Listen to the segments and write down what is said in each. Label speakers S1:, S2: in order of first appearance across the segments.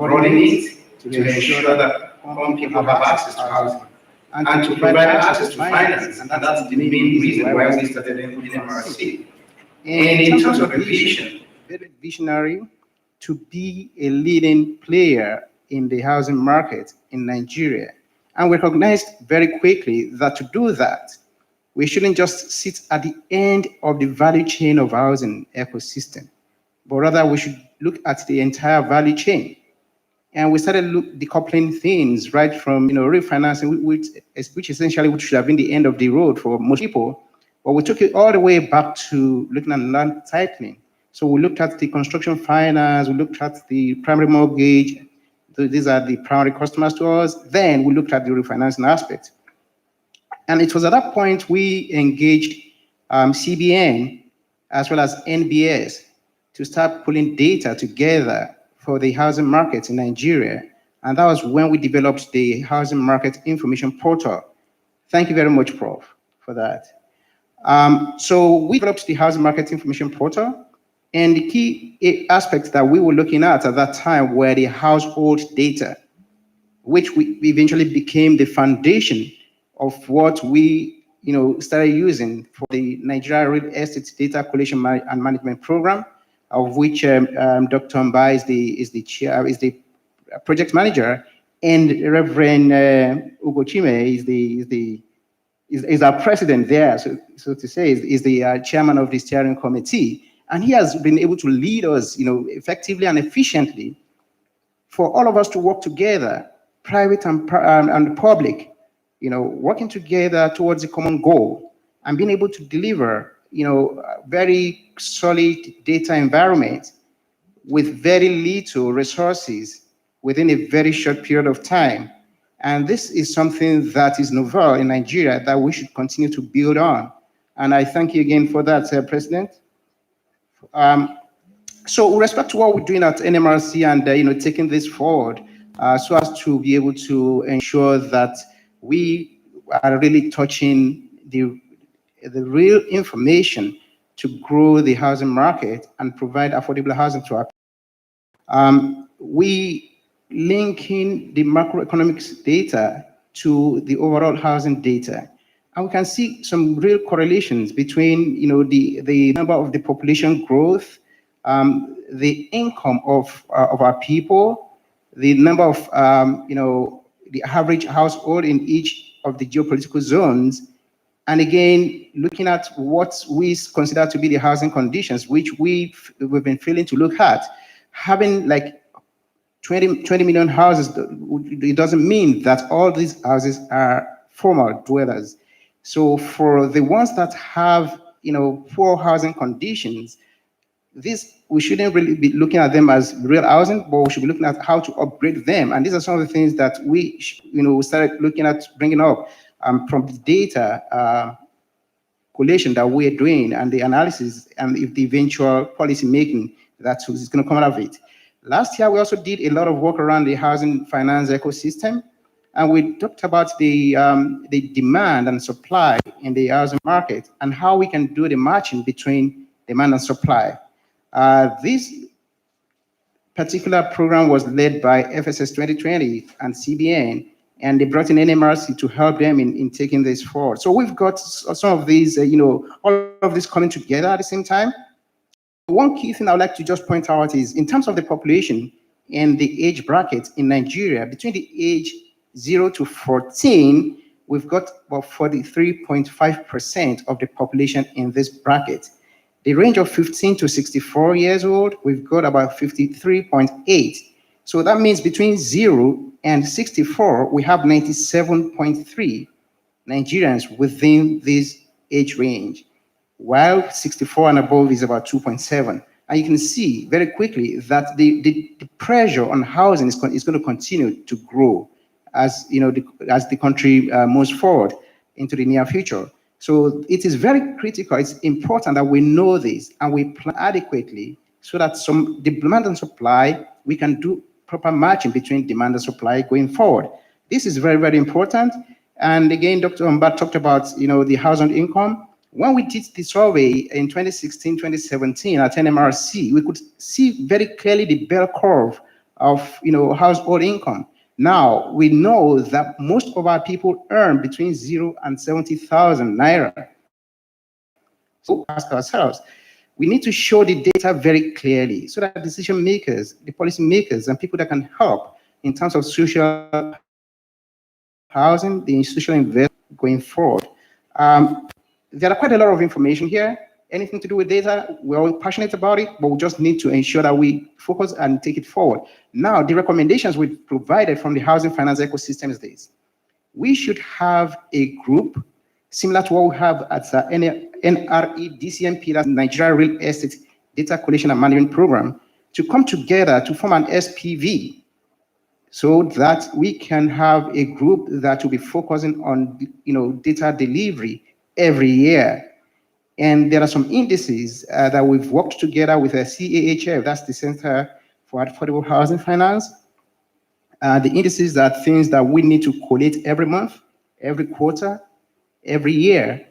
S1: running it to ensure that common people have access to housing and to provide access to finance. And that's the main reason why we started NMRC. And in terms of the vision,
S2: very visionary to be a leading player in the housing market in Nigeria. And we recognized very quickly that to do that, we shouldn't just sit at the end of the value chain of housing ecosystem, but rather we should look at the entire value chain. And we started decoupling things right from refinancing, which essentially should have been the end of the road for most people, but we took it all the way back to looking at land titling. So we looked at the construction finance, we looked at the primary mortgage. So these are the primary customers to us. Then we looked at the refinancing aspect. And it was at that point we engaged CBN as well as NBS to start pulling data together for the housing market in Nigeria. And that was when we developed the Housing Market Information Portal. Thank you very much, Prof, for that. So we developed the Housing Market Information Portal, and the key aspects that we were looking at that time were the household data, which we eventually became the foundation of what we started using for the Nigeria Real Estate Data Collection and Management Program, of which Dr. Mba is the project manager, and Reverend Ugochime is our president there, so to say, is the chairman of the steering committee. And he has been able to lead us, effectively and efficiently for all of us to work together, private and public, working together towards a common goal and being able to deliver, very solid data environment with very little resources within a very short period of time. And this is something that is novel in Nigeria that we should continue to build on. And I thank you again for that, President. So with respect to what we're doing at NMRC and taking this forward, so as to be able to ensure that we are really touching the real information to grow the housing market and provide affordable housing to our we linking the macroeconomics data to the overall housing data. And we can see some real correlations between the number of the population growth, the income of our people, the number of the average household in each of the geopolitical zones, and again looking at what we consider to be the housing conditions, which we've been failing to look at. Having like 20 million houses, it doesn't mean that all these houses are formal dwellers. So for the ones that have poor housing conditions, we shouldn't really be looking at them as real housing, but we should be looking at how to upgrade them. And these are some of the things that we started looking at bringing up from the data collation that we're doing and the analysis and if the eventual policy making that is going to come out of it. Last year, we also did a lot of work around the housing finance ecosystem, and we talked about the demand and supply in the housing market and how we can do the matching between demand and supply. This particular program was led by FSS 2020 and CBN, and they brought in NMRC to help them in taking this forward. So we've got some of these, all of this coming together at the same time. One key thing I would like to just point out is in terms of the population and the age bracket in Nigeria, between the age 0 to 14, we've got about 43.5% of the population in this bracket. The range of 15 to 64 years old, we've got about 53.8. So that means between 0 and 64, we have 97.3 Nigerians within this age range, while 64 and above is about 2.7. And you can see very quickly that the pressure on housing is going to continue to grow as as the country moves forward into the near future. So it is very critical, it's important that we know this and we plan adequately so that the demand and supply, we can do proper matching between demand and supply going forward. This is very, very important. And again, Dr. Mba talked about the household income. When we did the survey in 2016, 2017 at NMRC, we could see very clearly the bell curve of household income. Now we know that most of our people earn between 0 and 70,000 naira. So ask ourselves, we need to show the data very clearly so that decision makers, the policy makers, and people that can help in terms of social housing, the institutional investment going forward. There are quite a lot of information here. Anything to do with data, we're all passionate about it, but we just need to ensure that we focus and take it forward. Now, the recommendations we've provided from the Housing Finance Ecosystem is this. We should have a group similar to what we have at the NRE DCMP, that's Nigeria Real Estate Data Collection and Management Program, to come together to form an SPV so that we can have a group that will be focusing on data delivery every year. And there are some indices that we've worked together with a CAHF, that's the Center for Affordable Housing Finance. The indices are things that we need to collate every month, every quarter, every year,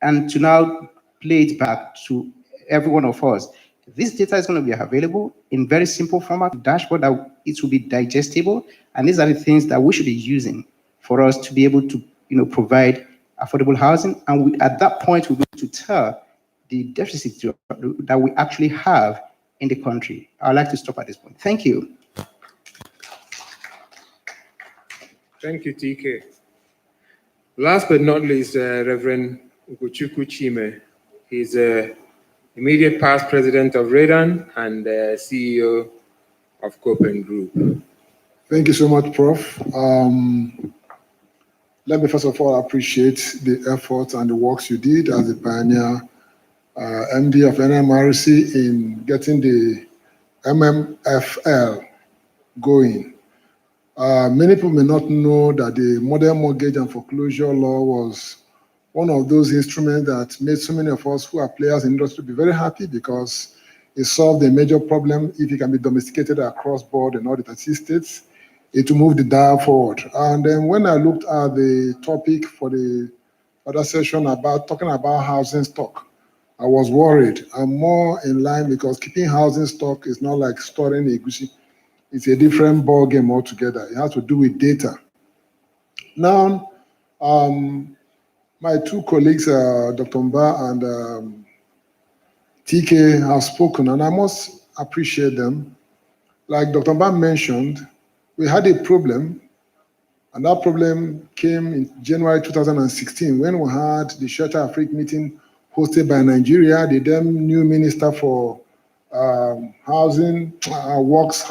S2: and to now play it back to every one of us. This data is going to be available in very simple format, dashboard that it will be digestible, and these are the things that we should be using for us to be able to provide affordable housing. And at that point, we'll be able to tell the deficit that we actually have in the country. I'd like to stop at this point. Thank you.
S3: Thank you, TK. Last but not least, Reverend Ugochukwu Chime. He's immediate past president of Redan and CEO of Copen Group.
S4: Thank you so much, Prof. Let me first of all appreciate the efforts and the works you did as a pioneer MD of NMRC in getting the MMFL going. Many people may not know that the modern mortgage and foreclosure law was one of those instruments that made so many of us who are players in the industry be very happy, because it solved a major problem. If it can be domesticated across board in all the 30 states, it will move the dial forward. And then when I looked at the topic for the other session about talking about housing stock, I was worried. I'm more in line, because keeping housing stock is not like storing a goosey. It's a different ball game altogether. It has to do with data. Now, my two colleagues, Dr. Mba and TK, have spoken, and I must appreciate them. Like Dr. Mba mentioned, we had a problem, and that problem came in January 2016 when we had the Shelter Africa meeting hosted by Nigeria, the then new Minister for Housing, Works,